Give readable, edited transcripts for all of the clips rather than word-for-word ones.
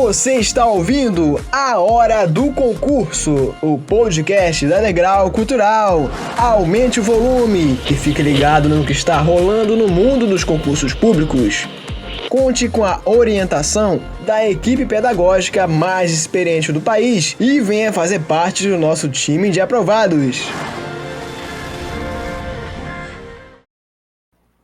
Você está ouvindo A Hora do Concurso, o podcast da Degrau Cultural. Aumente o volume e fique ligado no que está rolando no mundo dos concursos públicos. Conte com a orientação da equipe pedagógica mais experiente do país e venha fazer parte do nosso time de aprovados.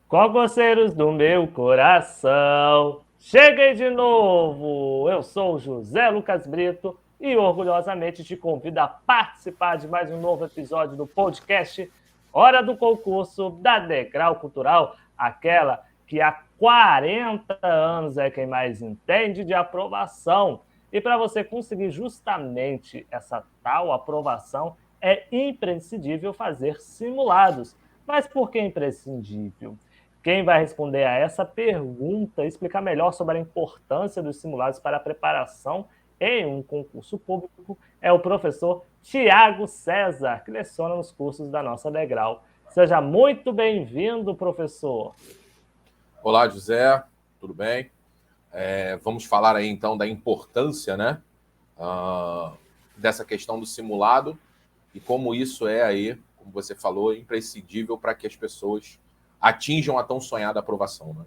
Concurseiros do meu coração, cheguei de novo! Eu sou o José Lucas Brito e orgulhosamente te convido a participar de mais um novo episódio do podcast Hora do Concurso da Degrau Cultural, aquela que há 40 anos é quem mais entende de aprovação. E para você conseguir justamente essa tal aprovação, é imprescindível fazer simulados. Mas por que imprescindível? Quem vai responder a essa pergunta e explicar melhor sobre a importância dos simulados para a preparação em um concurso público é o professor Tiago César, que leciona nos cursos da nossa Degrau. Seja muito bem-vindo, professor. Olá, José, tudo bem? Vamos falar aí, então, da importância, né, dessa questão do simulado e como isso é aí, como você falou, imprescindível para que as pessoas atinjam a tão sonhada aprovação, né?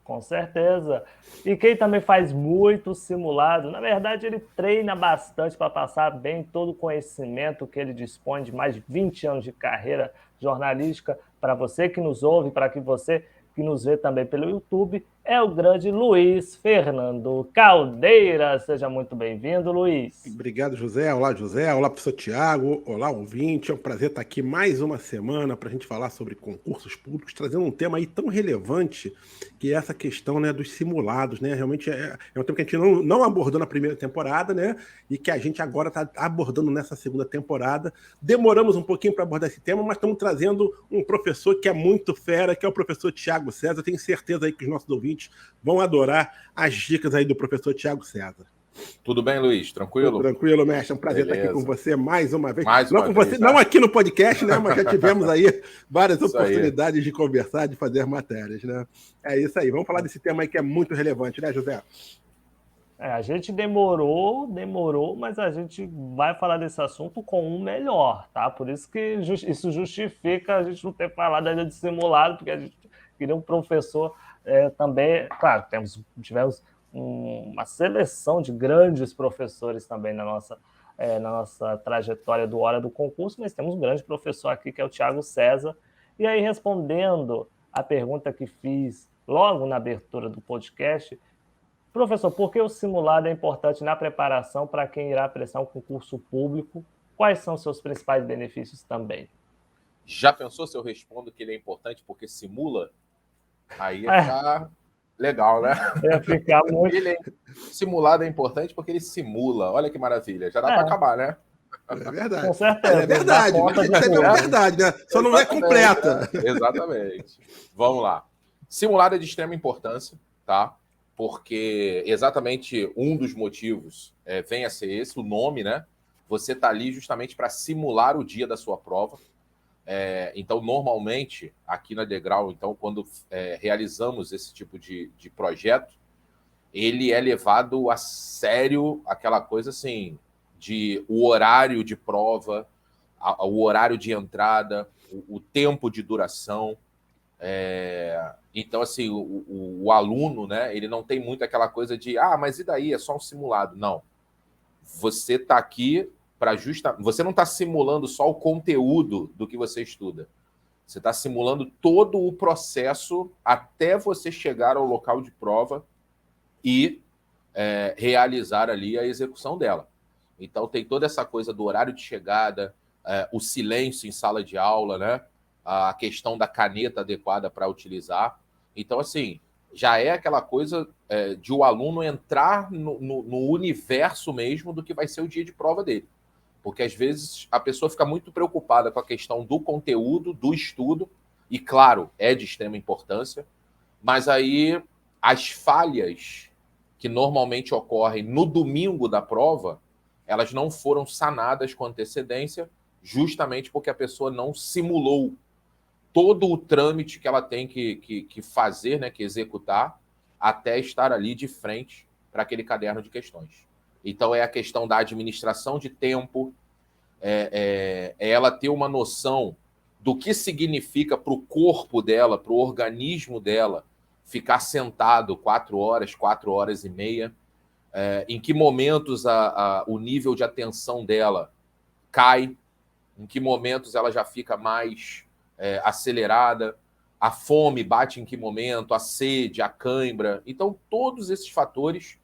Com certeza. E quem também faz muito simulado, na verdade, ele treina bastante para passar bem todo o conhecimento que ele dispõe de mais de 20 anos de carreira jornalística. Para você que nos ouve, para que você que nos vê também pelo YouTube, é o grande Luiz Fernando Caldeira. Seja muito bem-vindo, Luiz. Obrigado, José. Olá, José. Olá, professor Tiago. Olá, ouvinte. É um prazer estar aqui mais uma semana para a gente falar sobre concursos públicos, trazendo um tema aí tão relevante que é essa questão, né, dos simulados, né? Realmente é um tema que a gente não abordou na primeira temporada, né? E que a gente agora está abordando nessa segunda temporada. Demoramos um pouquinho para abordar esse tema, mas estamos trazendo um professor que é muito fera, que é o professor Tiago César. Eu tenho certeza aí que os nossos ouvintes vão adorar as dicas aí do professor Tiago César. Tudo bem, Luiz? Tranquilo? Tudo tranquilo, mestre. É um prazer estar aqui com você mais uma vez. Vez, não aqui no podcast, né? Mas já tivemos aí várias isso oportunidades aí de conversar, de fazer matérias, né? É isso aí. Vamos falar desse tema aí que é muito relevante, né, José? A gente demorou, mas a gente vai falar desse assunto com um melhor, tá? Por isso que isso justifica a gente não ter falado ainda de simulado, porque a gente queria um professor também. Claro, tivemos uma seleção de grandes professores também na nossa trajetória do Hora do Concurso, mas temos um grande professor aqui, que é o Tiago César. E aí, respondendo a pergunta que fiz logo na abertura do podcast, professor, por que o simulado é importante na preparação para quem irá prestar um concurso público? Quais são seus principais benefícios também? Já pensou se eu respondo que ele é importante porque simula? Aí ia ficar legal, né? Ia ficar muito... Simulado é importante porque ele simula. Olha que maravilha. Já dá para acabar, né? É verdade. Com certeza. É verdade. É verdade, né? Só não é completa. Né? Exatamente. Vamos lá. Simulado é de extrema importância, tá? Porque exatamente um dos motivos vem a ser esse, o nome, né? Você está ali justamente para simular o dia da sua prova. Então, normalmente, aqui na Degrau, então, quando realizamos esse tipo de projeto, ele é levado a sério, aquela coisa assim, de o horário de prova, o horário de entrada, o tempo de duração. Então, assim, o aluno, né, ele não tem muito aquela coisa de, mas e daí? É só um simulado. Não. Você está aqui para Você não está simulando só o conteúdo do que você estuda. Você está simulando todo o processo até você chegar ao local de prova e realizar ali a execução dela. Então, tem toda essa coisa do horário de chegada, o silêncio em sala de aula, né? A questão da caneta adequada para utilizar. Então, assim, já é aquela coisa de o aluno entrar no universo mesmo do que vai ser o dia de prova dele. Porque, às vezes, a pessoa fica muito preocupada com a questão do conteúdo, do estudo, e, claro, é de extrema importância, mas aí as falhas que normalmente ocorrem no domingo da prova, elas não foram sanadas com antecedência, justamente porque a pessoa não simulou todo o trâmite que ela tem que fazer, né, que executar, até estar ali de frente para aquele caderno de questões. Então, é a questão da administração de tempo, é ela ter uma noção do que significa para o corpo dela, para o organismo dela, ficar sentado 4 horas e meia, em que momentos o nível de atenção dela cai, em que momentos ela já fica mais acelerada, a fome bate em que momento, a sede, a cãibra. Então, todos esses fatores,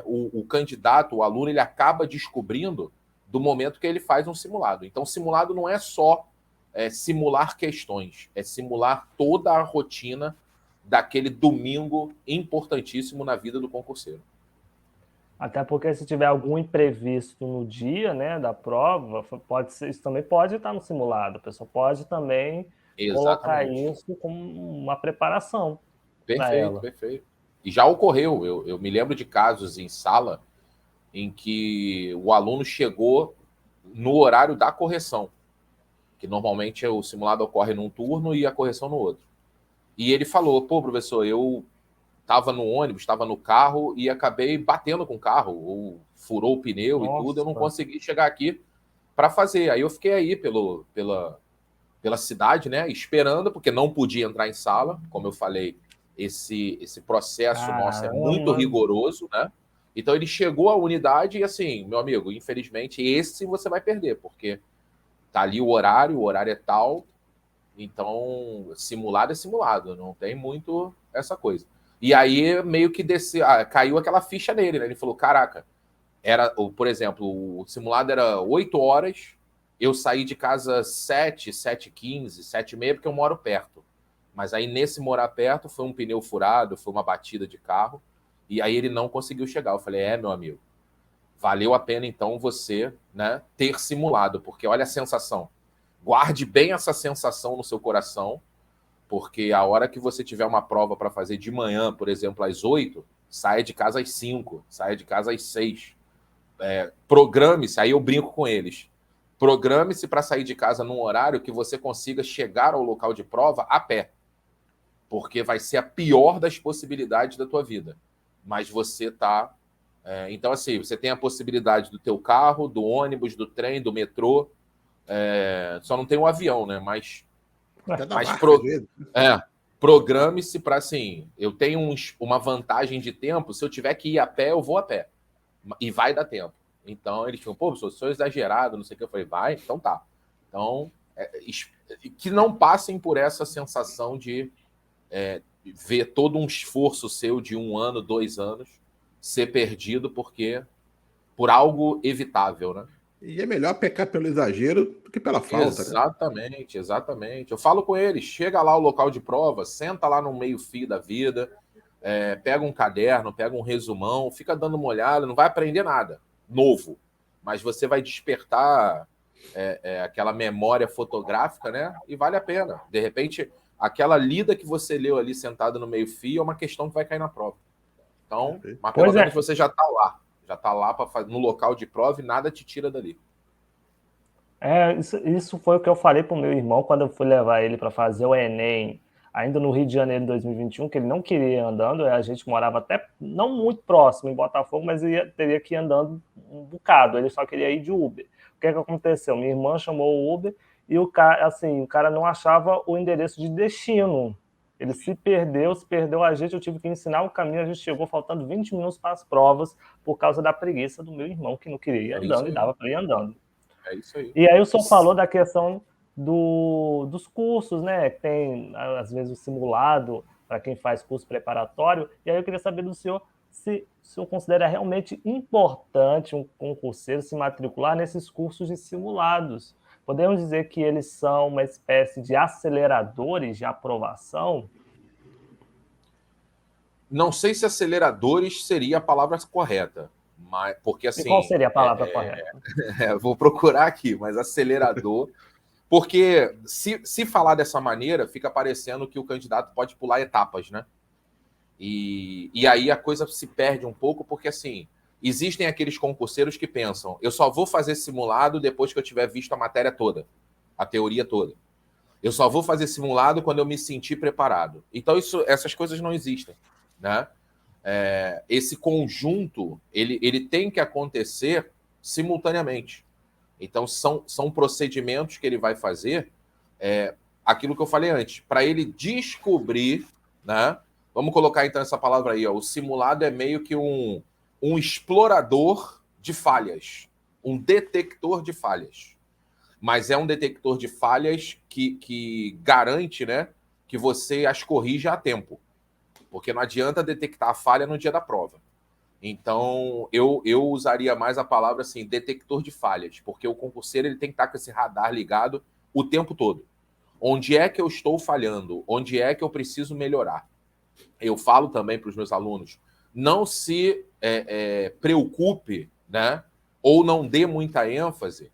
o candidato, o aluno, ele acaba descobrindo do momento que ele faz um simulado. Então, simulado não é só simular questões, é simular toda a rotina daquele domingo importantíssimo na vida do concurseiro. Até porque se tiver algum imprevisto no dia, né, da prova, isso também pode estar no simulado. A pessoa pode também colocar isso como uma preparação para ela. Perfeito. E já ocorreu, eu me lembro de casos em sala em que o aluno chegou no horário da correção, que normalmente o simulado ocorre num turno e a correção no outro. E ele falou, pô, professor, eu estava no ônibus, estava no carro e acabei batendo com o carro, ou furou o pneu. Nossa. E tudo, eu não consegui chegar aqui para fazer. Aí eu fiquei aí pela cidade, né, esperando, porque não podia entrar em sala, como eu falei, esse processo nosso é muito rigoroso, né? Então ele chegou à unidade e assim, meu amigo, infelizmente esse você vai perder, porque tá ali o horário é tal, então simulado é simulado, não tem muito essa coisa. E aí meio que desceu, caiu aquela ficha nele, né? Ele falou, caraca, por exemplo, o simulado era 8 horas, eu saí de casa 7h15, 7h30, porque eu moro perto. Mas aí nesse morar perto foi um pneu furado, foi uma batida de carro, e aí ele não conseguiu chegar. Eu falei, meu amigo, valeu a pena então você, né, ter simulado, porque olha a sensação. Guarde bem essa sensação no seu coração, porque a hora que você tiver uma prova para fazer de manhã, por exemplo, às 8, saia de casa às 5, saia de casa às 6. Programe-se, aí eu brinco com eles, programe-se para sair de casa num horário que você consiga chegar ao local de prova a pé, porque vai ser a pior das possibilidades da tua vida. Mas você tá... então, assim, você tem a possibilidade do teu carro, do ônibus, do trem, do metrô, só não tem o avião, né? Mas programe-se para, assim, eu tenho uma vantagem de tempo, se eu tiver que ir a pé, eu vou a pé. E vai dar tempo. Então, eles ficam, pô, professor, sou exagerado, não sei o que. Eu falei, vai? Então tá. Então, que não passem por essa sensação de ver todo um esforço seu de 1 ano, 2 anos, ser perdido por algo evitável, né? E é melhor pecar pelo exagero do que pela falta. Exatamente, né? Exatamente. Eu falo com eles, chega lá ao local de prova, senta lá no meio-fio da vida, pega um caderno, pega um resumão, fica dando uma olhada, não vai aprender nada novo, mas você vai despertar aquela memória fotográfica, né? E vale a pena. De repente, aquela lida que você leu ali sentado no meio-fio é uma questão que vai cair na prova. Então, mas pelo menos você já está lá. Já está lá no local de prova e nada te tira dali. Isso foi o que eu falei para o meu irmão quando eu fui levar ele para fazer o Enem, ainda no Rio de Janeiro de 2021, que ele não queria ir andando. A gente morava até não muito próximo em Botafogo, mas teria que ir andando um bocado. Ele só queria ir de Uber. O que aconteceu? Minha irmã chamou o Uber e o cara não achava o endereço de destino. Ele se perdeu a gente, eu tive que ensinar o caminho, a gente chegou faltando 20 minutos para as provas por causa da preguiça do meu irmão, que não queria ir andando e dava para ir andando. É isso aí. E aí o senhor falou da questão dos cursos, né? Tem, às vezes, o simulado para quem faz curso preparatório, e aí eu queria saber do senhor se o senhor considera realmente importante um concurseiro se matricular nesses cursos de simulados. Podemos dizer que eles são uma espécie de aceleradores de aprovação? Não sei se aceleradores seria a palavra correta, mas porque assim. E qual seria a palavra correta? Vou procurar aqui, mas acelerador. Porque se falar dessa maneira, fica parecendo que o candidato pode pular etapas, né? E aí a coisa se perde um pouco, porque assim. Existem aqueles concurseiros que pensam, eu só vou fazer simulado depois que eu tiver visto a matéria toda, a teoria toda. Eu só vou fazer simulado quando eu me sentir preparado. Então essas coisas não existem, né? esse conjunto ele tem que acontecer simultaneamente. Então, são procedimentos que ele vai fazer, aquilo que eu falei antes, para ele descobrir, né? Vamos colocar então essa palavra aí, ó, o simulado é meio que um explorador de falhas, um detector de falhas. Mas é um detector de falhas que garante, né, que você as corrija a tempo. Porque não adianta detectar a falha no dia da prova. Então, eu usaria mais a palavra assim, detector de falhas, porque o concurseiro ele tem que estar com esse radar ligado o tempo todo. Onde é que eu estou falhando? Onde é que eu preciso melhorar? Eu falo também para os meus alunos, não se preocupe, né, ou não dê muita ênfase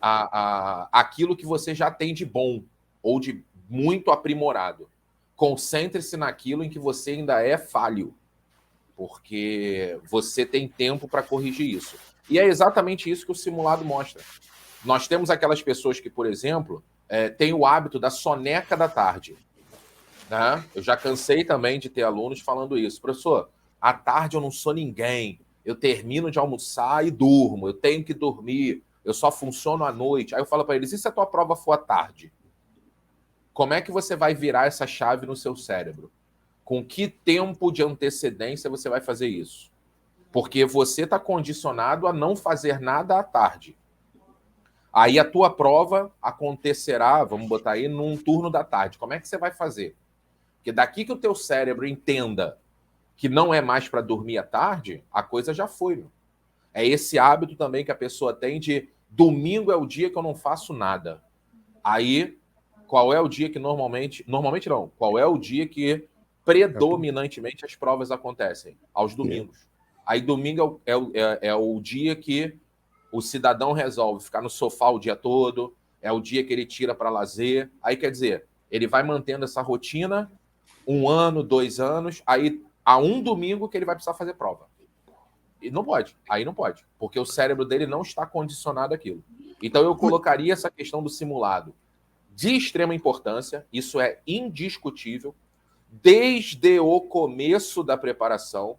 àquilo que você já tem de bom ou de muito aprimorado. Concentre-se naquilo em que você ainda é falho, porque você tem tempo para corrigir isso. E é exatamente isso que o simulado mostra. Nós temos aquelas pessoas que, por exemplo, têm o hábito da soneca da tarde. Né? Eu já cansei também de ter alunos falando isso. Professor, à tarde eu não sou ninguém. Eu termino de almoçar e durmo. Eu tenho que dormir. Eu só funciono à noite. Aí eu falo para eles, e se a tua prova for à tarde? Como é que você vai virar essa chave no seu cérebro? Com que tempo de antecedência você vai fazer isso? Porque você está condicionado a não fazer nada à tarde. Aí a tua prova acontecerá, vamos botar aí, num turno da tarde. Como é que você vai fazer? Porque daqui que o teu cérebro entenda que não é mais para dormir à tarde, a coisa já foi. Meu. É esse hábito também que a pessoa tem de domingo é o dia que eu não faço nada. Aí, qual é o dia que normalmente não, qual é o dia que predominantemente as provas acontecem? Aos domingos. Aí domingo é o dia que o cidadão resolve ficar no sofá o dia todo, é o dia que ele tira para lazer. Aí, quer dizer, ele vai mantendo essa rotina 1 ano, 2 anos, aí há um domingo que ele vai precisar fazer prova. E não pode, aí não pode, porque o cérebro dele não está condicionado àquilo. Então eu colocaria essa questão do simulado de extrema importância, isso é indiscutível, desde o começo da preparação.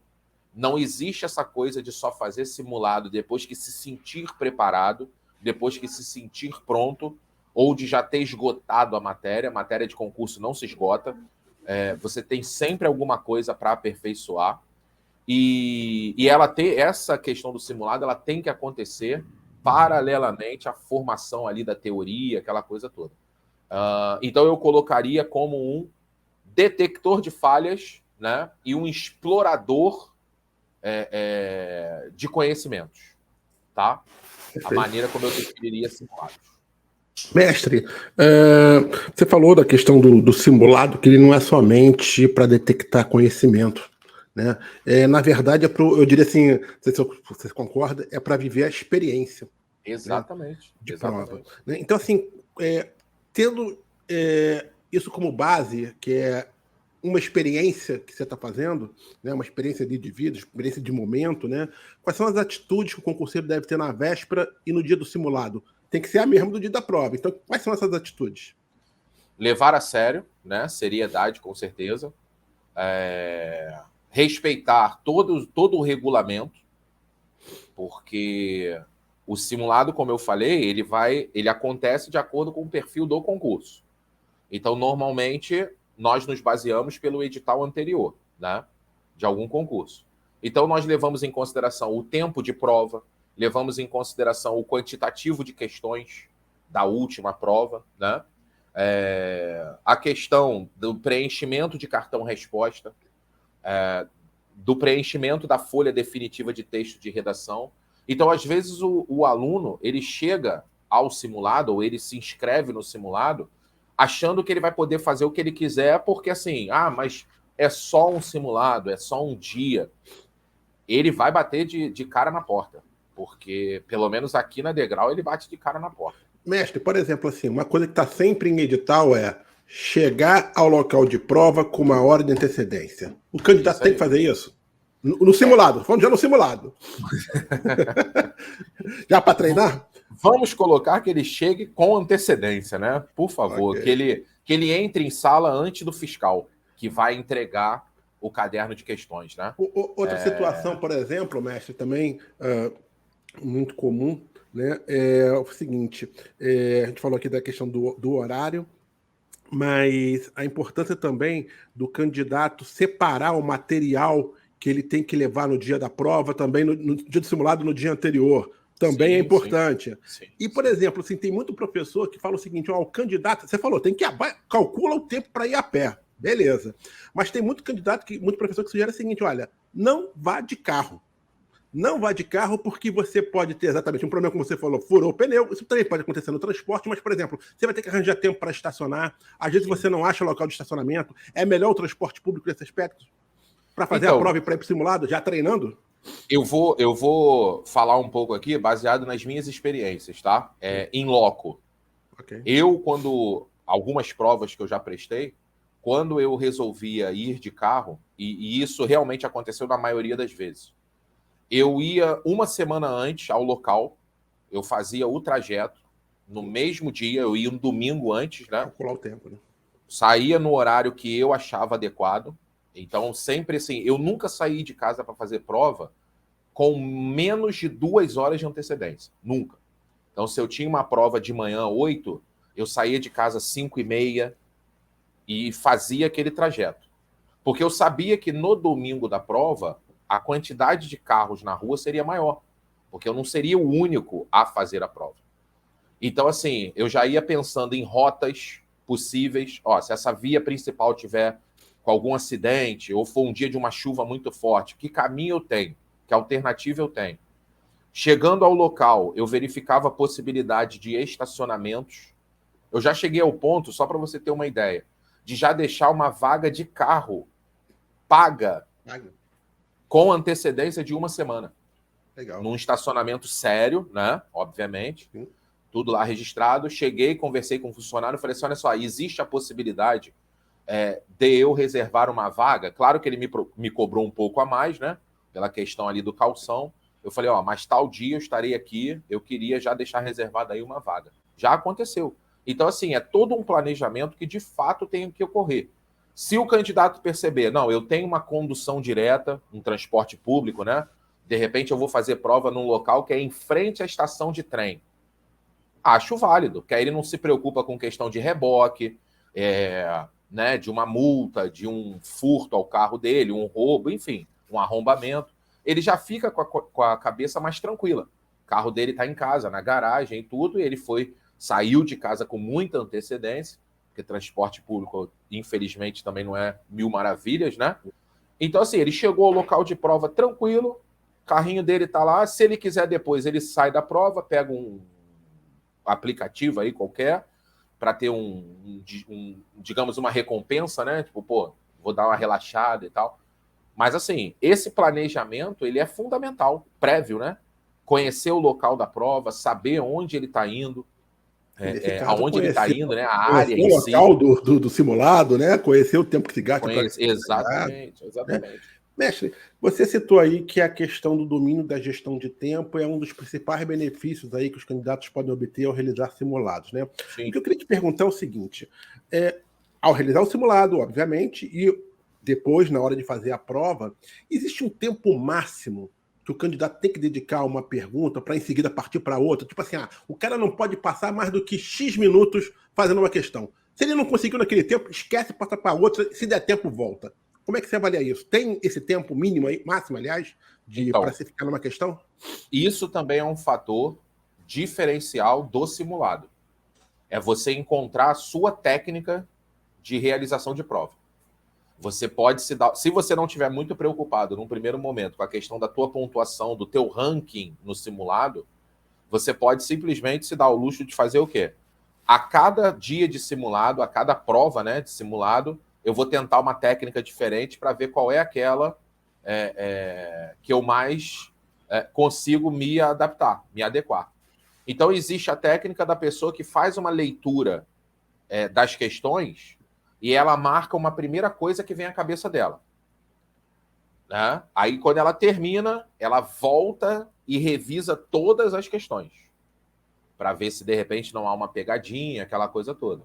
Não existe essa coisa de só fazer simulado depois que se sentir preparado, depois que se sentir pronto, ou de já ter esgotado a matéria de concurso não se esgota. Você tem sempre alguma coisa para aperfeiçoar. E ela tem essa questão do simulado, ela tem que acontecer paralelamente à formação ali da teoria, aquela coisa toda. Então eu colocaria como um detector de falhas, né, e um explorador de conhecimentos, tá? A maneira como eu definiria simulados. Mestre, você falou da questão do simulado, que ele não é somente para detectar conhecimento, né? Na verdade, eu diria assim, não sei se você concorda, é para viver a experiência. Exatamente. Né, de exatamente. prova. Né? Então, assim, tendo isso como base, que é uma experiência que você está fazendo, né, uma experiência de vida, experiência de momento, né? Quais são as atitudes que o concurseiro deve ter na véspera e no dia do simulado? Tem que ser a mesma do dia da prova. Então, quais são essas atitudes? Levar a sério, né? Seriedade, com certeza. Respeitar todo o regulamento, porque o simulado, como eu falei, ele acontece de acordo com o perfil do concurso. Então, normalmente, nós nos baseamos pelo edital anterior, né, de algum concurso. Então, nós levamos em consideração o tempo de prova, levamos em consideração o quantitativo de questões da última prova, né, a questão do preenchimento de cartão-resposta, do preenchimento da folha definitiva de texto de redação. Então, às vezes, o aluno ele chega ao simulado, ou ele se inscreve no simulado, achando que ele vai poder fazer o que ele quiser, porque assim, mas é só um simulado, é só um dia. Ele vai bater de cara na porta, porque, pelo menos aqui na Degrau, ele bate de cara na porta. Mestre, por exemplo, assim, uma coisa que está sempre em edital é chegar ao local de prova com 1 hora de antecedência. O candidato tem que fazer isso? No simulado, falando já no simulado. Já para treinar? Vamos colocar que ele chegue com antecedência, né? Por favor, Okay. que ele entre em sala antes do fiscal, que vai entregar o caderno de questões, né? Outra situação, por exemplo, mestre, também muito comum, né, é o seguinte, a gente falou aqui da questão do horário, mas a importância também do candidato separar o material que ele tem que levar no dia da prova, também no dia do simulado, no dia anterior. Também é importante. Sim, e, por exemplo, assim, tem muito professor que fala o seguinte: ó, o candidato, você falou, tem que calcula o tempo para ir a pé. Beleza. Mas tem muito candidato, muito professor que sugere o seguinte: olha, não vá de carro. Não vá de carro porque você pode ter exatamente um problema, como você falou, furou o pneu. Isso também pode acontecer no transporte, mas, por exemplo, você vai ter que arranjar tempo para estacionar. Às vezes você não acha local de estacionamento. É melhor o transporte público nesse aspecto? Para fazer a prova e para ir para o simulado, já treinando? Eu vou falar um pouco aqui, baseado nas minhas experiências, tá? Em loco. Okay. Quando algumas provas que eu já prestei, quando eu resolvia ir de carro, e isso realmente aconteceu na maioria das vezes, eu ia uma semana antes ao local, eu fazia o trajeto, no mesmo dia, eu ia um domingo antes, né? Calcular o tempo, né? Saía no horário que eu achava adequado. Então, sempre assim, eu nunca saí de casa para fazer prova com menos de 2 horas de antecedência. Nunca. Então, se eu tinha uma prova de manhã 8, eu saía de casa 5h30 e fazia aquele trajeto. Porque eu sabia que no domingo da prova, a quantidade de carros na rua seria maior. Porque eu não seria o único a fazer a prova. Então, assim, eu já ia pensando em rotas possíveis. Ó, se essa via principal tiver com algum acidente, ou for um dia de uma chuva muito forte, que caminho eu tenho? Que alternativa eu tenho? Chegando ao local, eu verificava a possibilidade de estacionamentos. Eu já cheguei ao ponto, só para você ter uma ideia, de já deixar uma vaga de carro paga com antecedência de uma semana. Legal. Num estacionamento sério, né? Obviamente. Sim. Tudo lá registrado. Cheguei, conversei com o funcionário, falei assim, olha só, existe a possibilidade de eu reservar uma vaga? Claro que ele me cobrou um pouco a mais, né? Pela questão ali do calção. Eu falei, ó, mas tal dia eu estarei aqui, eu queria já deixar reservada aí uma vaga. Já aconteceu. Então, assim, é todo um planejamento que, de fato, tem que ocorrer. Se o candidato perceber, não, eu tenho uma condução direta, um transporte público, né? De repente eu vou fazer prova num local que é em frente à estação de trem. Acho válido, que aí ele não se preocupa com questão de reboque, né, de uma multa, de um furto ao carro dele, um roubo, enfim, um arrombamento. Ele já fica com a cabeça mais tranquila. O carro dele está em casa, na garagem e tudo, e ele saiu de casa com muita antecedência, porque transporte público, infelizmente, também não é mil maravilhas, né? Então, assim, ele chegou ao local de prova tranquilo, o carrinho dele está lá, se ele quiser depois, ele sai da prova, pega um aplicativo aí qualquer, para ter digamos, uma recompensa, né? Tipo, pô, vou dar uma relaxada e tal. Mas, assim, esse planejamento, ele é fundamental, prévio, né? Conhecer o local da prova, saber onde ele está indo, aonde ele está indo, né? A área em si. O local do simulado, né? Conhecer o tempo que se gasta. Exatamente. Né? Mestre, você citou aí que a questão do domínio da gestão de tempo é um dos principais benefícios aí que os candidatos podem obter ao realizar simulados, né? Sim. O que eu queria te perguntar é o seguinte: ao realizar o simulado, obviamente, e depois, na hora de fazer a prova, existe um tempo máximo que o candidato tem que dedicar a uma pergunta para em seguida partir para outra? Tipo assim, o cara não pode passar mais do que X minutos fazendo uma questão. Se ele não conseguiu naquele tempo, esquece, passa para outra, se der tempo, volta. Como é que você avalia isso? Tem esse tempo mínimo aí, máximo, aliás, para se ficar numa questão? Isso também é um fator diferencial do simulado. É você encontrar a sua técnica de realização de prova. Você pode se você não estiver muito preocupado num primeiro momento com a questão da tua pontuação, do teu ranking no simulado, você pode simplesmente se dar o luxo de fazer o quê? A cada dia de simulado, a cada prova, né, de simulado, eu vou tentar uma técnica diferente para ver qual é aquela que eu mais consigo me adaptar, me adequar. Então, existe a técnica da pessoa que faz uma leitura das questões e ela marca uma primeira coisa que vem à cabeça dela. Né? Aí, quando ela termina, ela volta e revisa todas as questões para ver se, de repente, não há uma pegadinha, aquela coisa toda.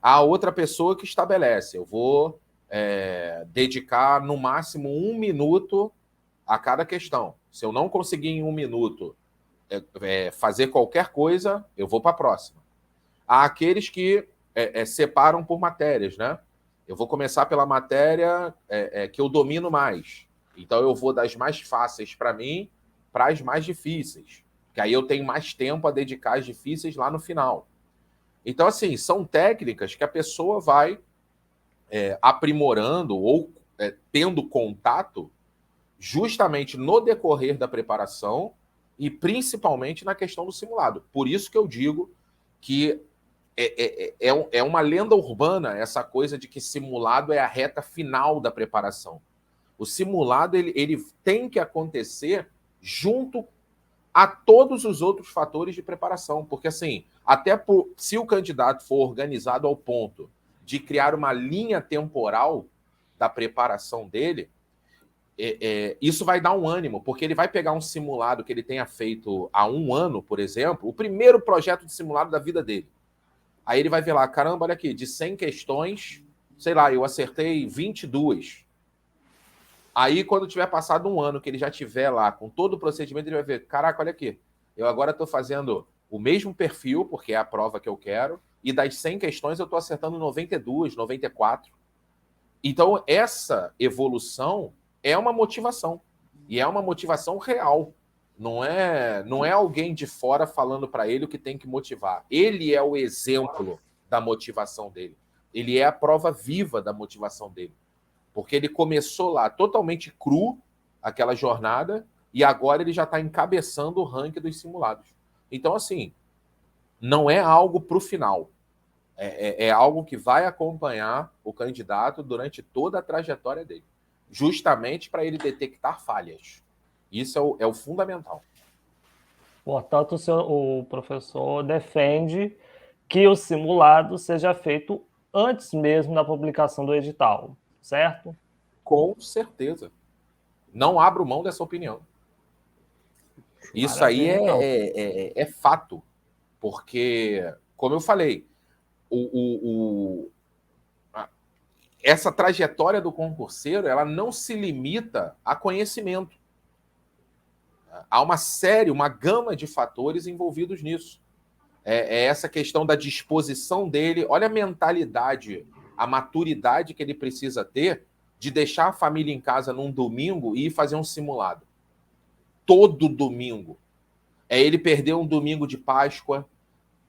A outra pessoa que estabelece, eu vou dedicar no máximo 1 minuto a cada questão. Se eu não conseguir em 1 minuto fazer qualquer coisa, eu vou para a próxima. Há aqueles que separam por matérias, né? Eu vou começar pela matéria que eu domino mais. Então, eu vou das mais fáceis para mim para as mais difíceis. Que aí eu tenho mais tempo a dedicar às difíceis lá no final. Então, assim, são técnicas que a pessoa vai aprimorando ou tendo contato justamente no decorrer da preparação e principalmente na questão do simulado. Por isso que eu digo que é uma lenda urbana essa coisa de que simulado é a reta final da preparação. O simulado ele tem que acontecer junto a todos os outros fatores de preparação, porque assim, se o candidato for organizado ao ponto de criar uma linha temporal da preparação dele, isso vai dar um ânimo, porque ele vai pegar um simulado que ele tenha feito há 1 ano, por exemplo, o primeiro projeto de simulado da vida dele. Aí ele vai ver lá, caramba, olha aqui, de 100 questões, sei lá, eu acertei 22. Aí, quando tiver passado 1 ano, que ele já tiver lá com todo o procedimento, ele vai ver, caraca, olha aqui, eu agora estou fazendo o mesmo perfil, porque é a prova que eu quero, e das 100 questões eu estou acertando 92, 94. Então, essa evolução é uma motivação, e é uma motivação real. Não é alguém de fora falando para ele o que tem que motivar. Ele é o exemplo da motivação dele. Ele é a prova viva da motivação dele. Porque ele começou lá totalmente cru, aquela jornada, e agora ele já está encabeçando o ranking dos simulados. Então, assim, não é algo para o final. É algo que vai acompanhar o candidato durante toda a trajetória dele. Justamente para ele detectar falhas. Isso é o fundamental. Portanto, o professor defende que o simulado seja feito antes mesmo da publicação do edital, certo? Com certeza. Não abro mão dessa opinião. Isso aí é fato. Porque, como eu falei, essa trajetória do concurseiro ela não se limita a conhecimento. Há uma gama de fatores envolvidos nisso. Essa questão da disposição dele, olha a mentalidade, a maturidade que ele precisa ter de deixar a família em casa num domingo e ir fazer um simulado. Todo domingo. Ele perder um domingo de Páscoa,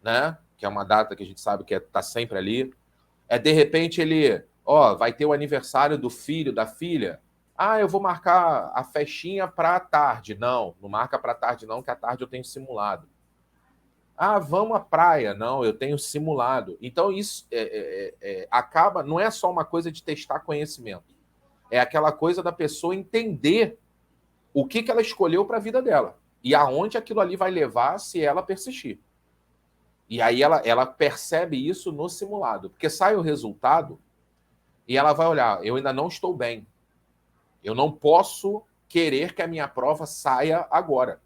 né? Que é uma data que a gente sabe que está sempre ali. De repente, ele vai ter o aniversário do filho, da filha. Eu vou marcar a festinha para tarde. Não marca para tarde não, que à tarde eu tenho simulado. Vamos à praia. Não, eu tenho simulado. Então, isso acaba... Não é só uma coisa de testar conhecimento. É aquela coisa da pessoa entender o que ela escolheu para a vida dela. E aonde aquilo ali vai levar se ela persistir. E aí ela percebe isso no simulado. Porque sai o resultado e ela vai olhar, eu ainda não estou bem. Eu não posso querer que a minha prova saia agora.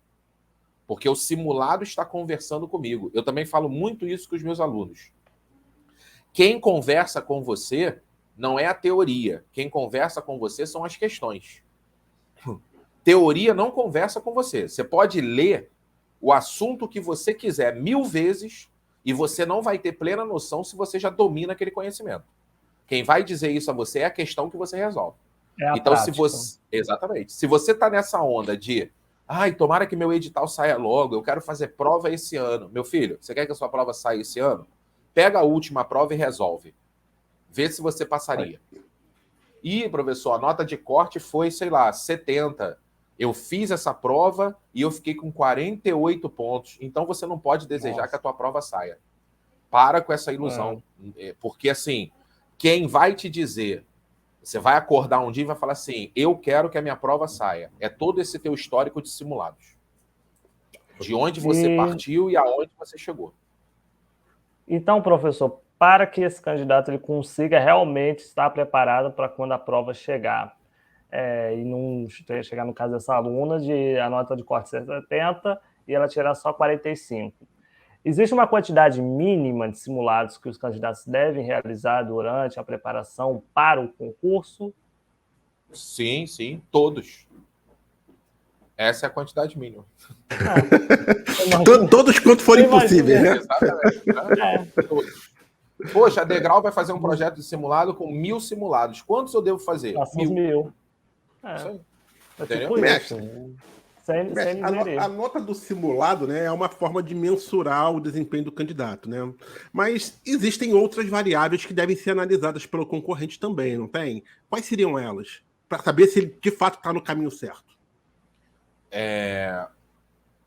Porque o simulado está conversando comigo. Eu também falo muito isso com os meus alunos. Quem conversa com você não é a teoria. Quem conversa com você são as questões. Teoria não conversa com você. Você pode ler o assunto que você quiser 1000 vezes e você não vai ter plena noção se você já domina aquele conhecimento. Quem vai dizer isso a você é a questão que você resolve. Então, exatamente. Se você está nessa onda de tomara que meu edital saia logo, eu quero fazer prova esse ano. Meu filho, você quer que a sua prova saia esse ano? Pega a última prova e resolve. Vê se você passaria. E, professor, a nota de corte foi, sei lá, 70. Eu fiz essa prova e eu fiquei com 48 pontos. Então, você não pode desejar que a tua prova saia. Para com essa ilusão. Porque, assim, quem vai te dizer... Você vai acordar um dia e vai falar assim, eu quero que a minha prova saia. É todo esse teu histórico de simulados. De onde você partiu e aonde você chegou. Então, professor, para que esse candidato ele consiga realmente estar preparado para quando a prova chegar, e não chegar no caso dessa aluna, a nota de corte 70 e ela tirar só 45. Existe uma quantidade mínima de simulados que os candidatos devem realizar durante a preparação para o concurso? Sim, todos. Essa é a quantidade mínima. Todos quanto forem possíveis, né? Exatamente. Né? Todos. Poxa, a Degrau vai fazer um projeto de simulado com 1000 simulados. Quantos eu devo fazer? Nossa, 1000. 1000. Isso aí. Tipo Mestre, isso. Sem a nota do simulado, né, é uma forma de mensurar o desempenho do candidato, né? Mas existem outras variáveis que devem ser analisadas pelo concorrente também, não tem? Quais seriam elas? Para saber se ele de fato está no caminho certo.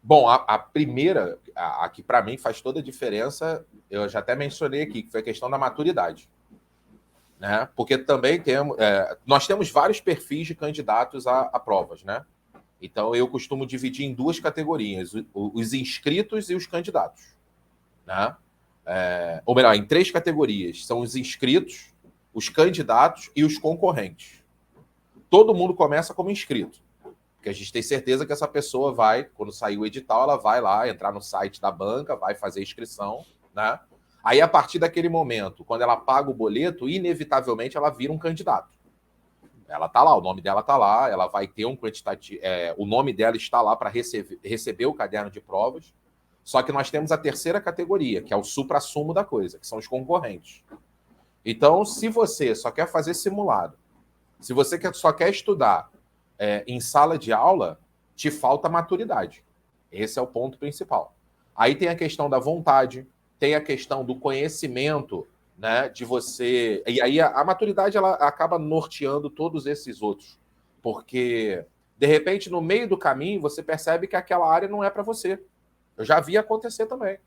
Bom, a primeira, a que para mim faz toda a diferença, eu já até mencionei aqui, que foi a questão da maturidade. Né? Porque também nós temos vários perfis de candidatos a provas, né? Então, eu costumo dividir em duas categorias, os inscritos e os candidatos. Né? Ou melhor, em 3 categorias. São os inscritos, os candidatos e os concorrentes. Todo mundo começa como inscrito. Porque a gente tem certeza que essa pessoa vai, quando sair o edital, ela vai lá, entrar no site da banca, vai fazer a inscrição. Né? Aí, a partir daquele momento, quando ela paga o boleto, inevitavelmente ela vira um candidato. Ela está lá, o nome dela está lá, ela vai ter um quantitativo. O nome dela está lá para receber o caderno de provas. Só que nós temos a terceira categoria, que é o suprassumo da coisa, que são os concorrentes. Então, se você só quer fazer simulado, se você só quer estudar em sala de aula, te falta maturidade. Esse é o ponto principal. Aí tem a questão da vontade, tem a questão do conhecimento, né, de você... E aí a maturidade ela acaba norteando todos esses outros. Porque, de repente, no meio do caminho, você percebe que aquela área não é para você. Eu já vi acontecer também.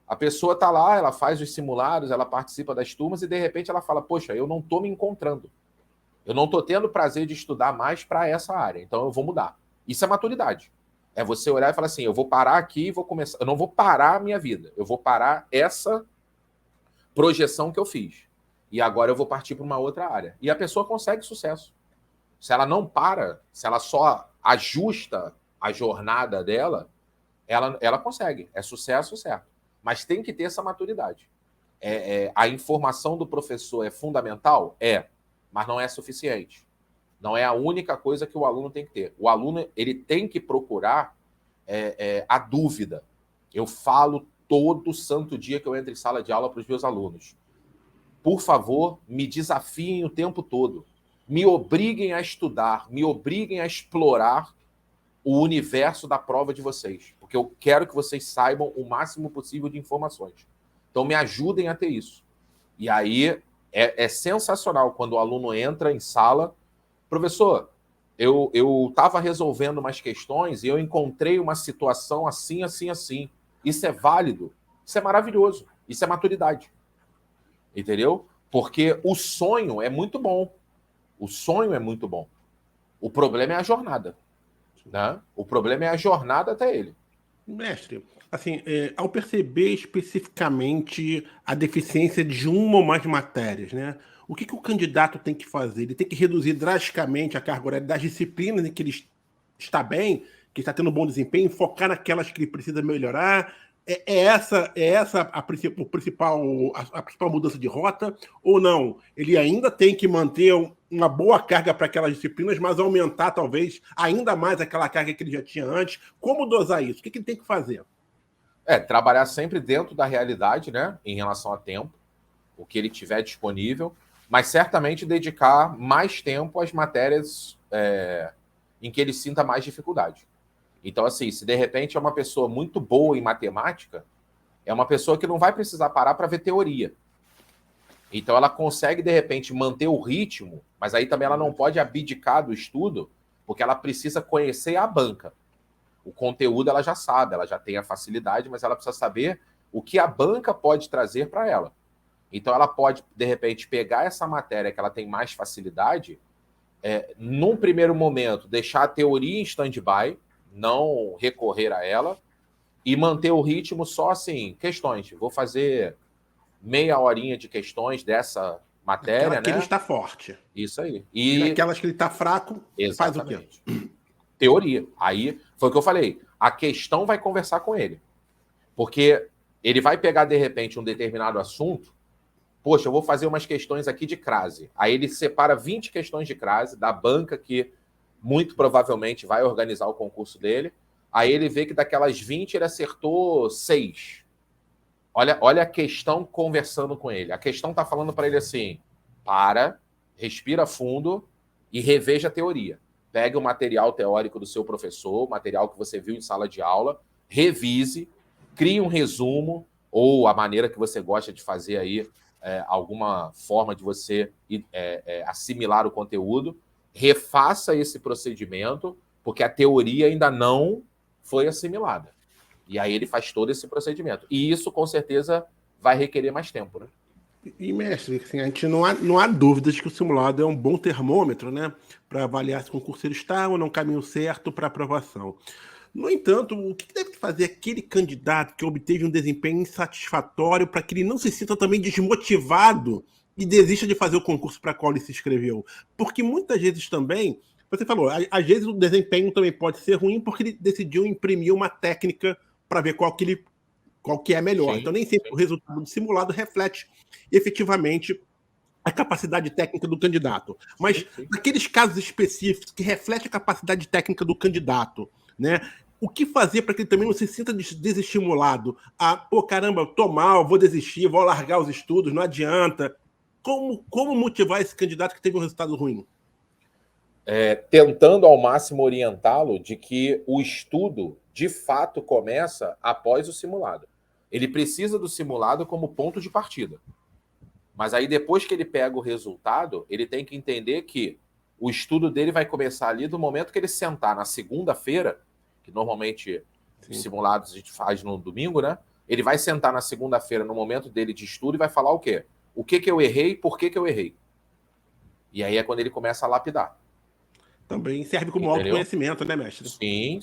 A pessoa está lá, ela faz os simulados, ela participa das turmas e, de repente, ela fala, poxa, eu não estou me encontrando. Eu não estou tendo prazer de estudar mais para essa área, então eu vou mudar. Isso é maturidade. É você olhar e falar assim, eu vou parar aqui e vou começar... Eu não vou parar a minha vida, eu vou parar essa projeção que eu fiz. E agora eu vou partir para uma outra área. E a pessoa consegue sucesso. Se ela não para, se ela só ajusta a jornada dela, ela consegue. É sucesso, certo. Mas tem que ter essa maturidade. A informação do professor é fundamental? Mas não é suficiente. Não é a única coisa que o aluno tem que ter. O aluno ele tem que procurar a dúvida. Eu falo todo santo dia que eu entro em sala de aula para os meus alunos. Por favor, me desafiem o tempo todo. Me obriguem a estudar, me obriguem a explorar o universo da prova de vocês, porque eu quero que vocês saibam o máximo possível de informações. Então, me ajudem a ter isso. E aí, é sensacional quando o aluno entra em sala. Professor, eu estava resolvendo umas questões e eu encontrei uma situação assim, assim, assim. Isso é válido, isso é maravilhoso, isso é maturidade. Entendeu? Porque o sonho é muito bom. O sonho é muito bom. O problema é a jornada. Né? O problema é a jornada até ele. Mestre, assim, ao perceber especificamente a deficiência de uma ou mais matérias, né? O que o candidato tem que fazer? Ele tem que reduzir drasticamente a carga horária das disciplinas em que ele está bem, que está tendo um bom desempenho, focar naquelas que ele precisa melhorar. Essa a principal mudança de rota, ou não? Ele ainda tem que manter uma boa carga para aquelas disciplinas, mas aumentar, talvez, ainda mais aquela carga que ele já tinha antes. Como dosar isso? O que ele tem que fazer? Trabalhar sempre dentro da realidade, né? Em relação a tempo, o que ele tiver disponível, mas certamente dedicar mais tempo às matérias em que ele sinta mais dificuldade. Então, assim, se de repente é uma pessoa muito boa em matemática, é uma pessoa que não vai precisar parar para ver teoria. Então, ela consegue, de repente, manter o ritmo, mas aí também ela não pode abdicar do estudo, porque ela precisa conhecer a banca. O conteúdo ela já sabe, ela já tem a facilidade, mas ela precisa saber o que a banca pode trazer para ela. Então, ela pode, de repente, pegar essa matéria que ela tem mais facilidade, num primeiro momento, deixar a teoria em stand-by, não recorrer a ela, e manter o ritmo só assim, questões. Vou fazer meia horinha de questões dessa matéria, aquela que né? ele está forte. Isso aí. E naquelas que ele está fraco, exatamente. Faz o quê? Teoria. Aí, foi o que eu falei, a questão vai conversar com ele. Porque Ele vai pegar, de repente, um determinado assunto. Poxa, eu vou fazer umas questões aqui de crase. Aí ele separa 20 questões de crase da banca que muito provavelmente vai organizar o concurso dele. Aí ele vê que daquelas 20 ele acertou 6. Olha a questão conversando com ele. A questão está falando para ele assim: respira fundo e reveja a teoria. Pegue o material teórico do seu professor, o material que você viu em sala de aula, revise, crie um resumo, ou a maneira que você gosta de fazer aí, alguma forma de você assimilar o conteúdo, refaça esse procedimento, porque a teoria ainda não foi assimilada. E aí ele faz todo esse procedimento. E isso, com certeza, vai requerer mais tempo, né? E, mestre, assim, a gente não há dúvidas que o simulado é um bom termômetro, né, para avaliar se o concurseiro está ou não no caminho certo para aprovação. No entanto, o que deve fazer aquele candidato que obteve um desempenho insatisfatório para que ele não se sinta também desmotivado e desista de fazer o concurso para qual ele se inscreveu? Porque muitas vezes também, você falou, às vezes o desempenho também pode ser ruim porque ele decidiu imprimir uma técnica para ver qual que é melhor. Sim, então, nem sempre o resultado do simulado reflete efetivamente a capacidade técnica do candidato. Mas, naqueles casos específicos que refletem a capacidade técnica do candidato, né, o que fazer para que ele também não se sinta desestimulado? Caramba, tô mal, vou desistir, vou largar os estudos, não adianta. Como motivar esse candidato que teve um resultado ruim? Tentando ao máximo orientá-lo de que o estudo, de fato, começa após o simulado. Ele precisa do simulado como ponto de partida. Mas aí, depois que ele pega o resultado, ele tem que entender que o estudo dele vai começar ali do momento que ele sentar na segunda-feira, que normalmente os simulados a gente faz no domingo, né? Ele vai sentar na segunda-feira, no momento dele de estudo, e vai falar o quê? O que eu errei, por que eu errei. E aí é quando ele começa a lapidar. Também serve como autoconhecimento, né, mestre? Sim.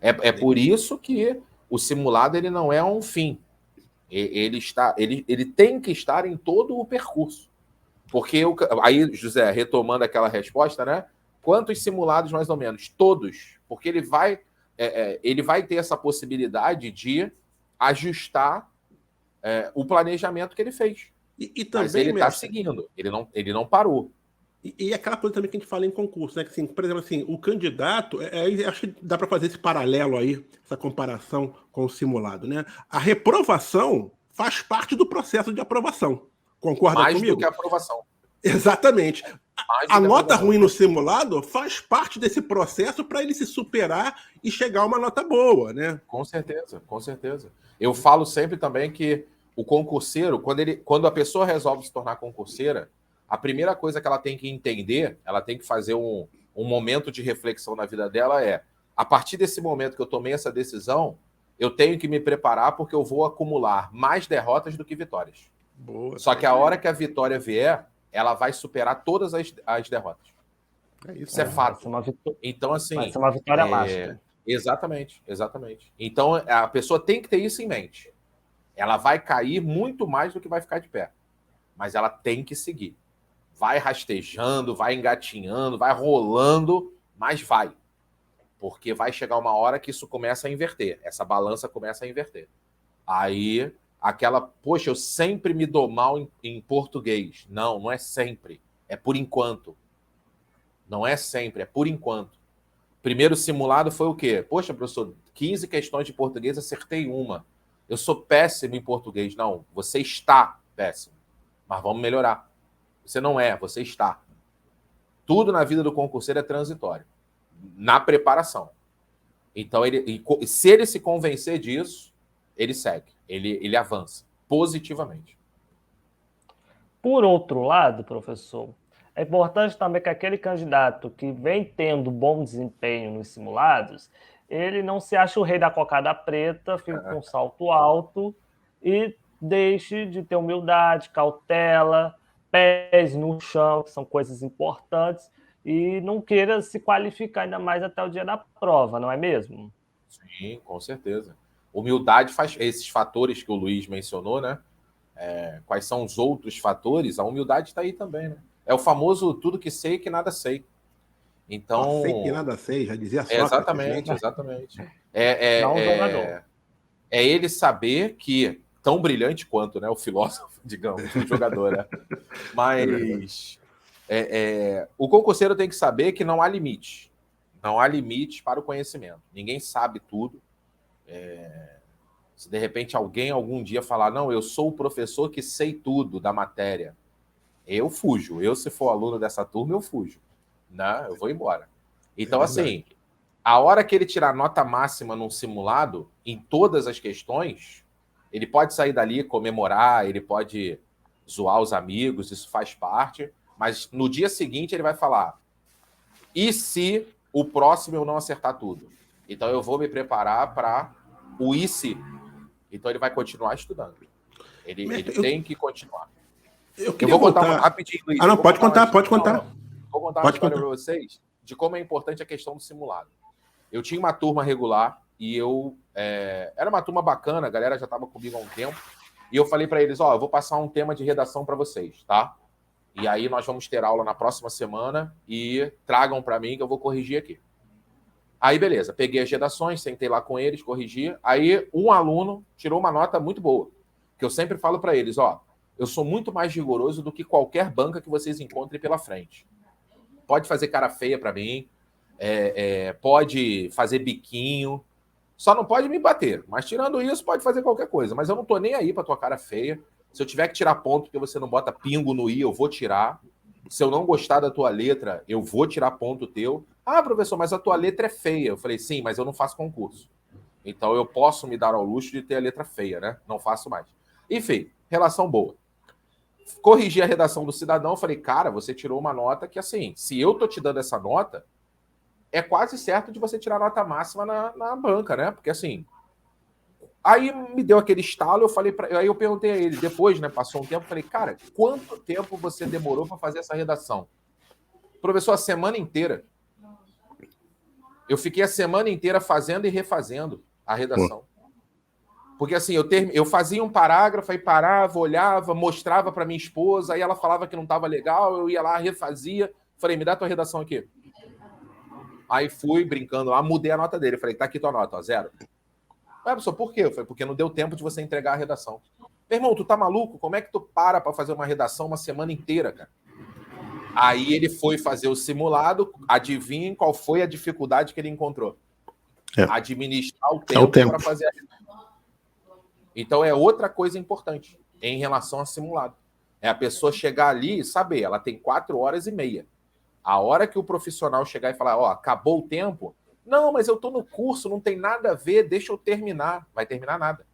É por isso que o simulado ele não é um fim. Ele tem que estar em todo o percurso. Porque aí, José, retomando aquela resposta, né? Quantos simulados, mais ou menos? Todos. Porque ele vai ter essa possibilidade de ajustar o planejamento que ele fez. E também, mas ele está seguindo, ele não parou. E aquela coisa também que a gente fala em concurso, né? Que, assim, por exemplo, assim, o candidato, acho que dá para fazer esse paralelo aí, essa comparação com o simulado, né? A reprovação faz parte do processo de aprovação. Concorda comigo? Mais do que a aprovação. Exatamente. A nota ruim no simulado faz parte desse processo para ele se superar e chegar a uma nota boa, né? Com certeza, com certeza. Eu falo sempre também que o concurseiro, quando a pessoa resolve se tornar concurseira, a primeira coisa que ela tem que entender, ela tem que fazer um momento de reflexão na vida dela a partir desse momento que eu tomei essa decisão, eu tenho que me preparar porque eu vou acumular mais derrotas do que vitórias. Boa, só que a hora que a vitória vier, ela vai superar todas as derrotas. Isso é fato. Então, assim... Vai ser uma vitória mágica. Exatamente. Então, a pessoa tem que ter isso em mente. Ela vai cair muito mais do que vai ficar de pé. Mas ela tem que seguir. Vai rastejando, vai engatinhando, vai rolando, mas vai. Porque vai chegar uma hora que isso começa a inverter. Essa balança começa a inverter. Aí, poxa, eu sempre me dou mal em português. Não é sempre. É por enquanto. Não é sempre, é por enquanto. Primeiro simulado foi o quê? Poxa, professor, 15 questões de português, acertei uma. Eu sou péssimo em português. Não, você está péssimo. Mas vamos melhorar. Você não é, você está. Tudo na vida do concurseiro é transitório. Na preparação. Então, se ele se convencer disso, ele segue. Ele avança positivamente. Por outro lado, professor, é importante também que aquele candidato que vem tendo bom desempenho nos simulados, ele não se ache o rei da cocada preta, fique com um salto alto e deixe de ter humildade, cautela, pés no chão, que são coisas importantes, e não queira se qualificar ainda mais até o dia da prova, não é mesmo? Sim, com certeza. Humildade faz esses fatores que o Luiz mencionou, né? Quais são os outros fatores? A humildade está aí também, né? É o famoso tudo que sei que nada sei. Então... Sei que nada sei, já dizia Sócrates. Exatamente. Não, jogador. é ele saber que, tão brilhante quanto, né, o filósofo, digamos, o jogador, né? Mas o concurseiro tem que saber que não há limite. Não há limite para o conhecimento. Ninguém sabe tudo. Se de repente alguém algum dia falar, não, eu sou o professor que sei tudo da matéria, eu fujo. Eu, se for aluno dessa turma, eu fujo. Né? Eu vou embora. Então, assim, a hora que ele tirar nota máxima num simulado, em todas as questões, ele pode sair dali, comemorar, ele pode zoar os amigos, isso faz parte, mas no dia seguinte ele vai falar, e se o próximo eu não acertar tudo? Então eu vou me preparar para o e se. Então ele vai continuar estudando. Ele tem que continuar. Eu vou contar uma rapidinho, Luiz. Não, pode contar, pode contar. Vou contar uma história para vocês de como é importante a questão do simulado. Eu tinha uma turma regular e era uma turma bacana, a galera já estava comigo há um tempo, e eu falei para eles, eu vou passar um tema de redação para vocês, tá? E aí nós vamos ter aula na próxima semana e tragam para mim que eu vou corrigir aqui. Aí, beleza, peguei as redações, sentei lá com eles, corrigi. Aí, um aluno tirou uma nota muito boa. Que eu sempre falo para eles, eu sou muito mais rigoroso do que qualquer banca que vocês encontrem pela frente. Pode fazer cara feia para mim, pode fazer biquinho, só não pode me bater. Mas, tirando isso, pode fazer qualquer coisa. Mas eu não tô nem aí pra tua cara feia. Se eu tiver que tirar ponto porque você não bota pingo no i, eu vou tirar. Se eu não gostar da tua letra, eu vou tirar ponto teu. Ah, professor, mas a tua letra é feia. Eu falei, sim, mas eu não faço concurso. Então eu posso me dar ao luxo de ter a letra feia, né? Não faço mais. Enfim, relação boa. Corrigi a redação do cidadão, falei, cara, você tirou uma nota que, assim, se eu tô te dando essa nota, é quase certo de você tirar a nota máxima na banca, né? Porque, assim... Aí me deu aquele estalo, aí eu perguntei a ele, depois, né, passou um tempo, falei, cara, quanto tempo você demorou para fazer essa redação? Professor, a semana inteira. Eu fiquei a semana inteira fazendo e refazendo a redação. Porque assim, eu fazia um parágrafo, aí parava, olhava, mostrava para minha esposa, aí ela falava que não estava legal, eu ia lá, refazia, falei, me dá tua redação aqui. Aí fui brincando lá, mudei a nota dele, falei, tá aqui tua nota, 0. Professor, por quê? Eu falei, porque não deu tempo de você entregar a redação. Meu irmão, tu tá maluco? Como é que tu para fazer uma redação uma semana inteira, cara? Aí ele foi fazer o simulado, adivinhem qual foi a dificuldade que ele encontrou? Administrar o tempo para fazer a redação. Então é outra coisa importante em relação a simulado. É a pessoa chegar ali e saber, ela tem 4 horas e meia. A hora que o profissional chegar e falar, acabou o tempo... Não, mas eu tô no curso, não tem nada a ver, deixa eu terminar. Vai terminar nada.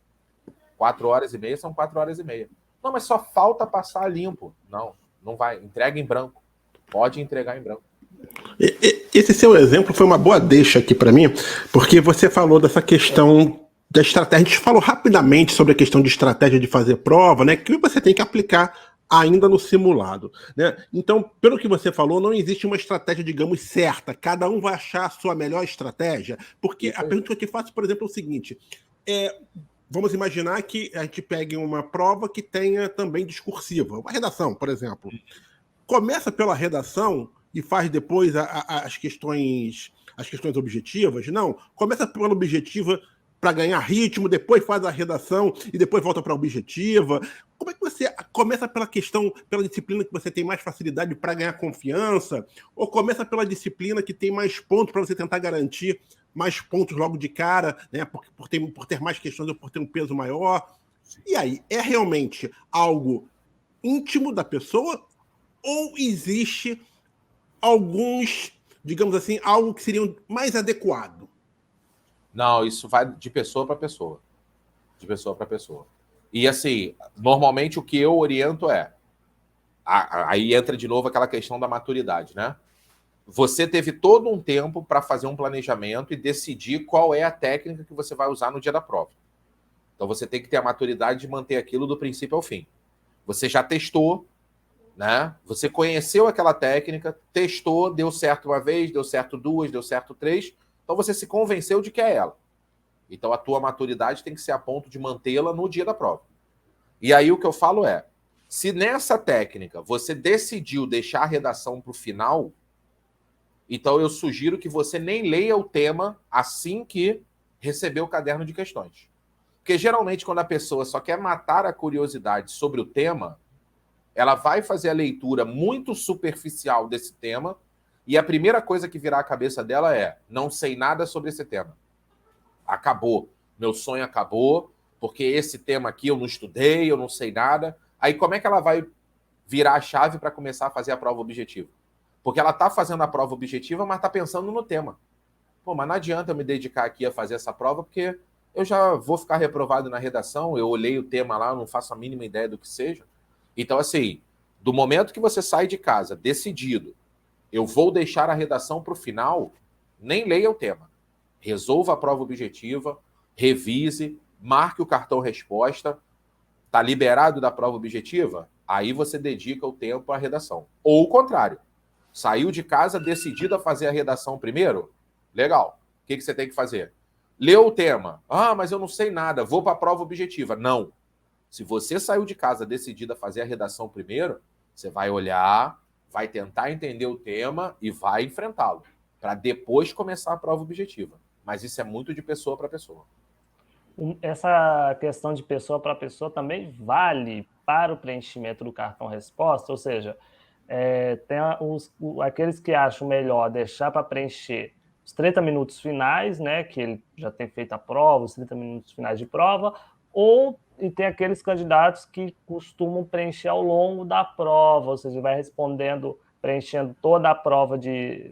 4 horas e meia são 4 horas e meia. Não, mas só falta passar limpo. Não, não vai. Entrega em branco. Pode entregar em branco. Esse seu exemplo foi uma boa deixa aqui para mim, porque você falou dessa questão da estratégia. A gente falou rapidamente sobre a questão de estratégia de fazer prova, né? Que você tem que aplicar ainda no simulado, né? Então, pelo que você falou, não existe uma estratégia, digamos, certa. Cada um vai achar a sua melhor estratégia, porque a pergunta que eu te faço, por exemplo, é o seguinte: vamos imaginar que a gente pegue uma prova que tenha também discursiva, uma redação, por exemplo. Começa pela redação e faz depois as questões objetivas? Não, começa pela objetiva para ganhar ritmo, depois faz a redação e depois volta para a objetiva. Como é que você começa pela disciplina que você tem mais facilidade para ganhar confiança? Ou começa pela disciplina que tem mais pontos para você tentar garantir mais pontos logo de cara, né? por ter mais questões ou por ter um peso maior? E aí, é realmente algo íntimo da pessoa ou existe alguns, digamos assim, algo que seria mais adequado? Não, isso vai de pessoa para pessoa. De pessoa para pessoa. E assim, normalmente o que eu oriento aí entra de novo aquela questão da maturidade, né? Você teve todo um tempo para fazer um planejamento e decidir qual é a técnica que você vai usar no dia da prova. Então você tem que ter a maturidade de manter aquilo do princípio ao fim. Você já testou, né? Você conheceu aquela técnica, testou, deu certo uma vez, deu certo 2, deu certo 3. Então você se convenceu de que é ela. Então a tua maturidade tem que ser a ponto de mantê-la no dia da prova. E aí o que eu falo se nessa técnica você decidiu deixar a redação para o final, então eu sugiro que você nem leia o tema assim que receber o caderno de questões. Porque geralmente quando a pessoa só quer matar a curiosidade sobre o tema, ela vai fazer a leitura muito superficial desse tema e a primeira coisa que virá à cabeça dela é: não sei nada sobre esse tema. Acabou. Meu sonho acabou, porque esse tema aqui eu não estudei, eu não sei nada. Aí como é que ela vai virar a chave para começar a fazer a prova objetiva? Porque ela está fazendo a prova objetiva, mas está pensando no tema. Pô, mas não adianta eu me dedicar aqui a fazer essa prova, porque eu já vou ficar reprovado na redação, eu olhei o tema lá, não faço a mínima ideia do que seja. Então, assim, do momento que você sai de casa decidido, eu vou deixar a redação para o final, nem leia o tema. Resolva a prova objetiva, revise, marque o cartão resposta, está liberado da prova objetiva? Aí você dedica o tempo à redação. Ou o contrário, saiu de casa decidido a fazer a redação primeiro? Legal. O que você tem que fazer? Leu o tema. Ah, mas eu não sei nada, vou para a prova objetiva. Não. Se você saiu de casa decidido a fazer a redação primeiro, você vai olhar, vai tentar entender o tema e vai enfrentá-lo, para depois começar a prova objetiva. Mas isso é muito de pessoa para pessoa. Essa questão de pessoa para pessoa também vale para o preenchimento do cartão resposta, ou seja, tem aqueles que acham melhor deixar para preencher os 30 minutos finais, né, que ele já tem feito a prova, os 30 minutos finais de prova, e tem aqueles candidatos que costumam preencher ao longo da prova, ou seja, vai preenchendo toda a prova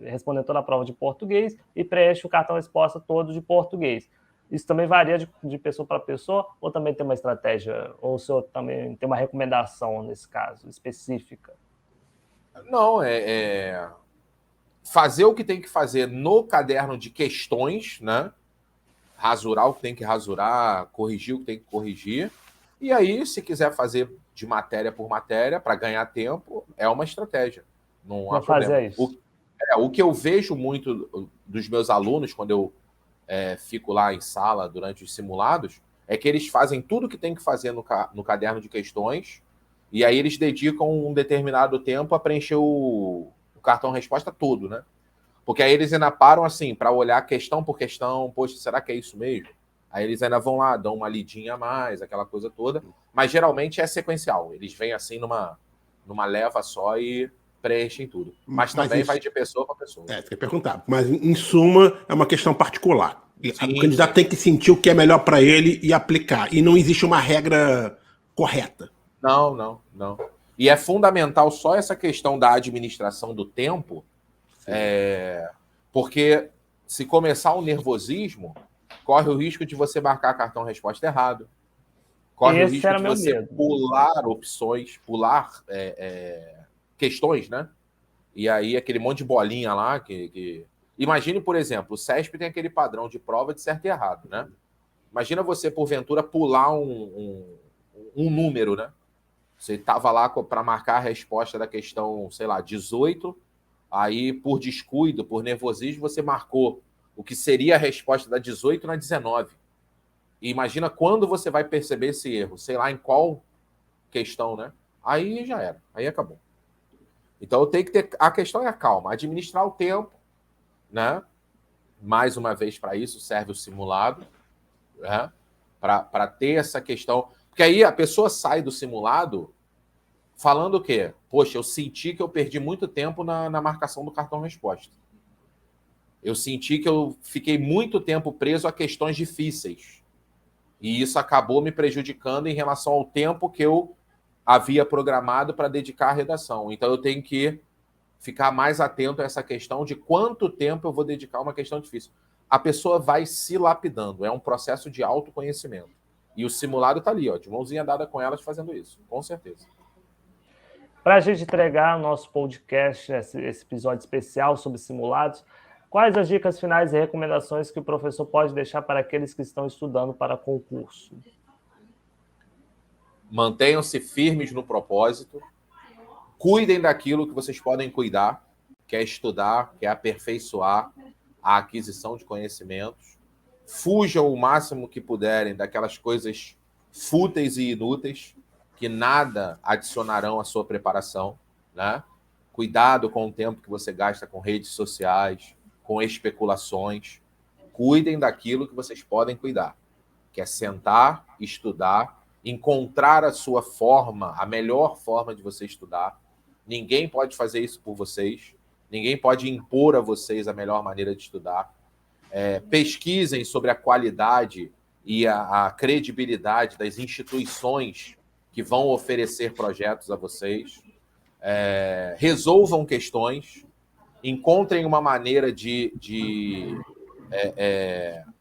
respondendo toda a prova de português e preenche o cartão resposta todo de português. Isso também varia de pessoa para pessoa, ou também tem uma estratégia, ou o senhor também tem uma recomendação nesse caso específica? Não, fazer o que tem que fazer no caderno de questões, né? Rasurar o que tem que rasurar, corrigir o que tem que corrigir. E aí, se quiser fazer de matéria por matéria, para ganhar tempo, é uma estratégia. Não há problema. Fazer isso. O que eu vejo muito dos meus alunos, quando eu fico lá em sala durante os simulados, é que eles fazem tudo o que tem que fazer no caderno de questões, e aí eles dedicam um determinado tempo a preencher o cartão resposta todo, né? Porque aí eles ainda param assim, para olhar questão por questão, poxa, será que é isso mesmo? Aí eles ainda vão lá, dão uma lidinha a mais, aquela coisa toda, mas geralmente é sequencial, eles vêm assim numa leva só e preenchem tudo. Mas também vai de pessoa para pessoa. Você quer perguntar, mas em suma é uma questão particular. Sim, o candidato tem que sentir o que é melhor para ele e aplicar, e não existe uma regra correta. Não. E é fundamental só essa questão da administração do tempo, porque se começar o nervosismo, corre o risco de você marcar cartão resposta errado, corre o risco de você pular opções, pular questões, né? E aí aquele monte de bolinha lá que... Imagine, por exemplo, o CESP tem aquele padrão de prova de certo e errado, né? Imagina você, porventura, pular um número, né? Você estava lá para marcar a resposta da questão, sei lá, 18, aí por descuido, por nervosismo, você marcou o que seria a resposta da 18 na 19. E imagina quando você vai perceber esse erro, sei lá em qual questão, né? Aí já era, aí acabou. Então tem que ter... A questão é a calma, administrar o tempo, né? Mais uma vez, para isso serve o simulado, né? Para ter essa questão... Porque aí a pessoa sai do simulado falando o quê? Poxa, eu senti que eu perdi muito tempo na marcação do cartão resposta. Eu senti que eu fiquei muito tempo preso a questões difíceis. E isso acabou me prejudicando em relação ao tempo que eu havia programado para dedicar à redação. Então eu tenho que ficar mais atento a essa questão de quanto tempo eu vou dedicar a uma questão difícil. A pessoa vai se lapidando, é um processo de autoconhecimento. E o simulado está ali, ó, de mãozinha dada com elas fazendo isso, com certeza. Para a gente entregar o nosso podcast, esse episódio especial sobre simulados, quais as dicas finais e recomendações que o professor pode deixar para aqueles que estão estudando para concurso? Mantenham-se firmes no propósito, cuidem daquilo que vocês podem cuidar, que é estudar, que é aperfeiçoar a aquisição de conhecimentos, fujam o máximo que puderem daquelas coisas fúteis e inúteis que nada adicionarão à sua preparação, né? Cuidado com o tempo que você gasta com redes sociais, com especulações. Cuidem daquilo que vocês podem cuidar. que é sentar, estudar, encontrar a sua forma, a melhor forma de você estudar. Ninguém pode fazer isso por vocês, ninguém pode impor a vocês a melhor maneira de estudar. Pesquisem sobre a qualidade e a credibilidade das instituições que vão oferecer projetos a vocês. Resolvam questões, encontrem uma maneira de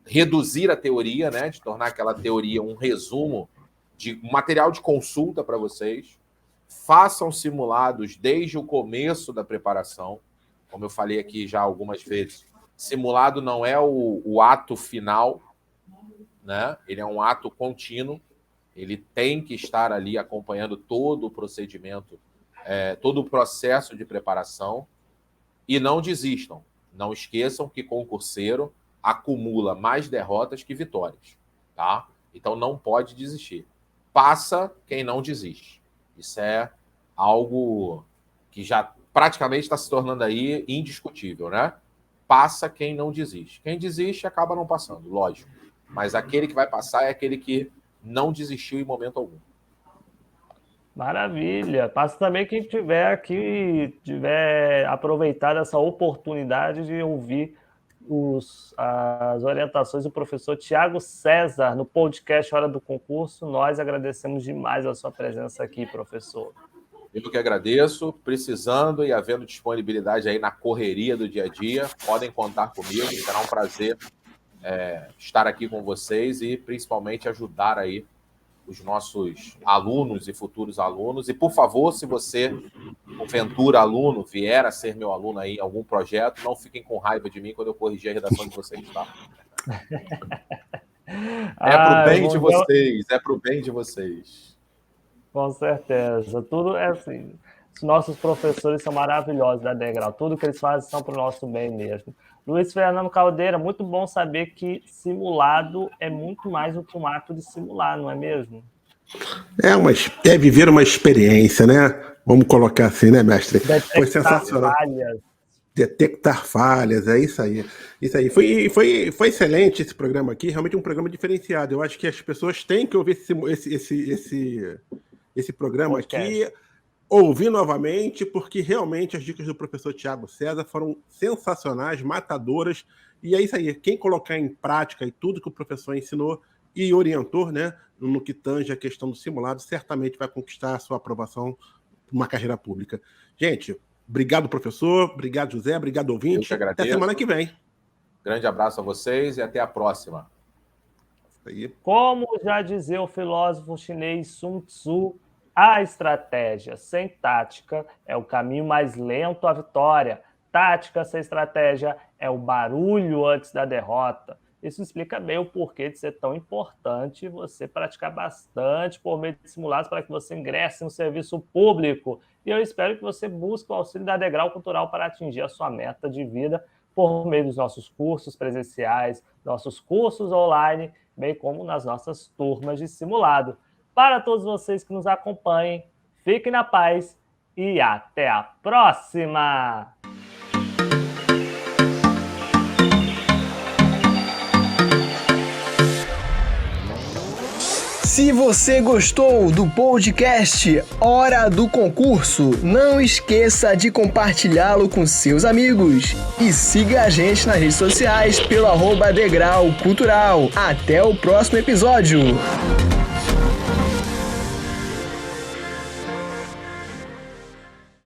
reduzir a teoria, né? De tornar aquela teoria um resumo, de um material de consulta para vocês. Façam simulados desde o começo da preparação. Como eu falei aqui já algumas vezes, simulado não é o ato final, né? Ele é um ato contínuo. Ele tem que estar ali acompanhando todo o procedimento, todo o processo de preparação. E não desistam. Não esqueçam que concurseiro acumula mais derrotas que vitórias, tá? Então não pode desistir. Passa quem não desiste. Isso é algo que já praticamente está se tornando aí indiscutível, né? Passa quem não desiste. Quem desiste acaba não passando, lógico. Mas aquele que vai passar é aquele que não desistiu em momento algum. Maravilha. Passa também quem tiver aproveitado essa oportunidade de ouvir as orientações do professor Tiago César no podcast Hora do Concurso. Nós agradecemos demais a sua presença aqui, professor. Eu que agradeço. Precisando e havendo disponibilidade aí na correria do dia a dia, podem contar comigo. Será um prazer estar aqui com vocês e principalmente ajudar aí os nossos alunos e futuros alunos. E, por favor, se você, porventura aluno, vier a ser meu aluno aí em algum projeto, não fiquem com raiva de mim quando eu corrigir a redação de vocês, tá? Pro bem de vocês, pro bem de vocês. Com certeza. Tudo é assim. Os nossos professores são maravilhosos da Degrau. Tudo que eles fazem são para o nosso bem mesmo. Luiz Fernando Caldeira, muito bom saber que simulado é muito mais do que um ato de simular, não é mesmo? É viver uma experiência, né? Vamos colocar assim, né, mestre? Foi sensacional. Detectar falhas, é isso aí. Isso aí. Foi excelente esse programa aqui, realmente um programa diferenciado. Eu acho que as pessoas têm que ouvir esse programa aqui, ouvir novamente, porque realmente as dicas do professor Tiago César foram sensacionais, matadoras, e é isso aí, quem colocar em prática e tudo que o professor ensinou e orientou, né, no que tange a questão do simulado, certamente vai conquistar a sua aprovação para uma carreira pública. Gente, obrigado, professor, obrigado, José, obrigado, ouvinte. Eu que agradeço. Até semana que vem. Grande abraço a vocês e até a próxima. Como já dizia o filósofo chinês Sun Tzu, a estratégia sem tática é o caminho mais lento à vitória. Tática sem estratégia é o barulho antes da derrota. Isso explica bem o porquê de ser tão importante você praticar bastante por meio de simulados para que você ingresse no serviço público. E eu espero que você busque o auxílio da Degrau Cultural para atingir a sua meta de vida por meio dos nossos cursos presenciais, nossos cursos online, bem como nas nossas turmas de simulado. Para todos vocês que nos acompanhem, fiquem na paz e até a próxima! Se você gostou do podcast Hora do Concurso, não esqueça de compartilhá-lo com seus amigos. E siga a gente nas redes sociais pelo @Degrau Cultural. Até o próximo episódio!